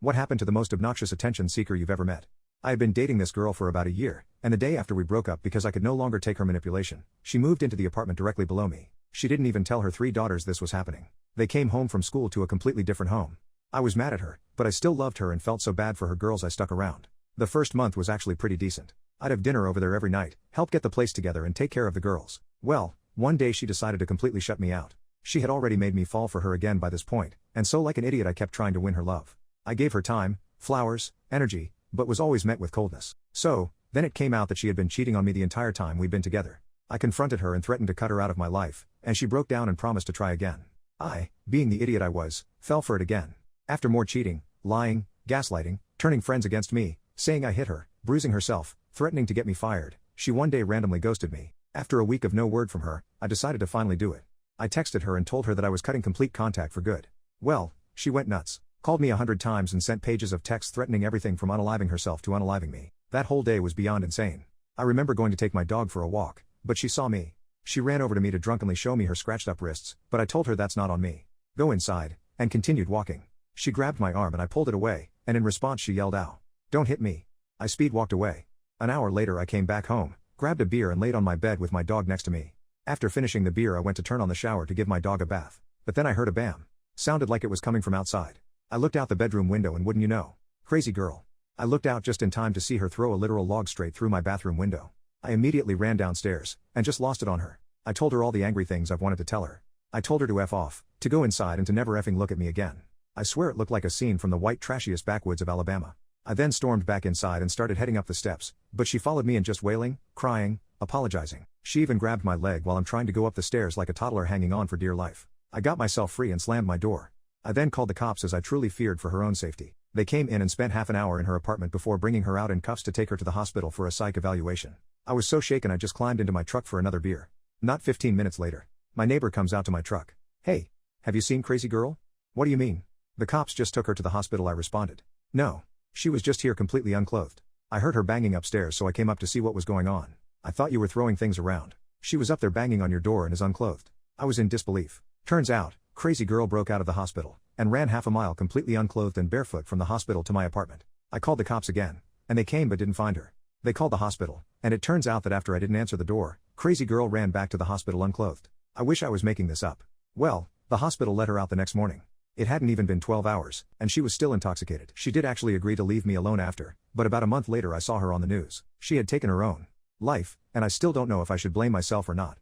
What happened to the most obnoxious attention seeker you've ever met? I had been dating this girl for about a year, and the day after we broke up because I could no longer take her manipulation, she moved into the apartment directly below me. She didn't even tell her 3 daughters this was happening. They came home from school to a completely different home. I was mad at her, but I still loved her and felt so bad for her girls I stuck around. The first month was actually pretty decent. I'd have dinner over there every night, help get the place together and take care of the girls. Well, one day she decided to completely shut me out. She had already made me fall for her again by this point, and so like an idiot I kept trying to win her love. I gave her time, flowers, energy, but was always met with coldness. So, then it came out that she had been cheating on me the entire time we'd been together. I confronted her and threatened to cut her out of my life, and she broke down and promised to try again. I, being the idiot I was, fell for it again. After more cheating, lying, gaslighting, turning friends against me, saying I hit her, bruising herself, threatening to get me fired, she one day randomly ghosted me. After a week of no word from her, I decided to finally do it. I texted her and told her that I was cutting complete contact for good. Well, she went nuts. Called me 100 times and sent pages of text threatening everything from unaliving herself to unaliving me. That whole day was beyond insane. I remember going to take my dog for a walk, but she saw me. She ran over to me to drunkenly show me her scratched up wrists, but I told her that's not on me. Go inside, and continued walking. She grabbed my arm and I pulled it away, and in response she yelled out, "Don't hit me." I speed walked away. An hour later I came back home, grabbed a beer and laid on my bed with my dog next to me. After finishing the beer I went to turn on the shower to give my dog a bath. But then I heard a bam. Sounded like it was coming from outside. I looked out the bedroom window and wouldn't you know, crazy girl. I looked out just in time to see her throw a literal log straight through my bathroom window. I immediately ran downstairs, and just lost it on her. I told her all the angry things I've wanted to tell her. I told her to F off, to go inside and to never effing look at me again. I swear it looked like a scene from the white trashiest backwoods of Alabama. I then stormed back inside and started heading up the steps, but she followed me and just wailing, crying, apologizing. She even grabbed my leg while I'm trying to go up the stairs like a toddler hanging on for dear life. I got myself free and slammed my door. I then called the cops as I truly feared for her own safety. They came in and spent half an hour in her apartment before bringing her out in cuffs to take her to the hospital for a psych evaluation. I was so shaken I just climbed into my truck for another beer. Not 15 minutes later, my neighbor comes out to my truck. "Hey, have you seen crazy girl?" "What do you mean?" "The cops just took her to the hospital," I responded. "No. She was just here completely unclothed. I heard her banging upstairs so I came up to see what was going on. I thought you were throwing things around. She was up there banging on your door and is unclothed." I was in disbelief. Turns out, crazy girl broke out of the hospital, and ran half a mile completely unclothed and barefoot from the hospital to my apartment. I called the cops again, and they came but didn't find her. They called the hospital, and it turns out that after I didn't answer the door, crazy girl ran back to the hospital unclothed. I wish I was making this up. Well, the hospital let her out the next morning. It hadn't even been 12 hours, and she was still intoxicated. She did actually agree to leave me alone after, but about a month later I saw her on the news. She had taken her own life, and I still don't know if I should blame myself or not.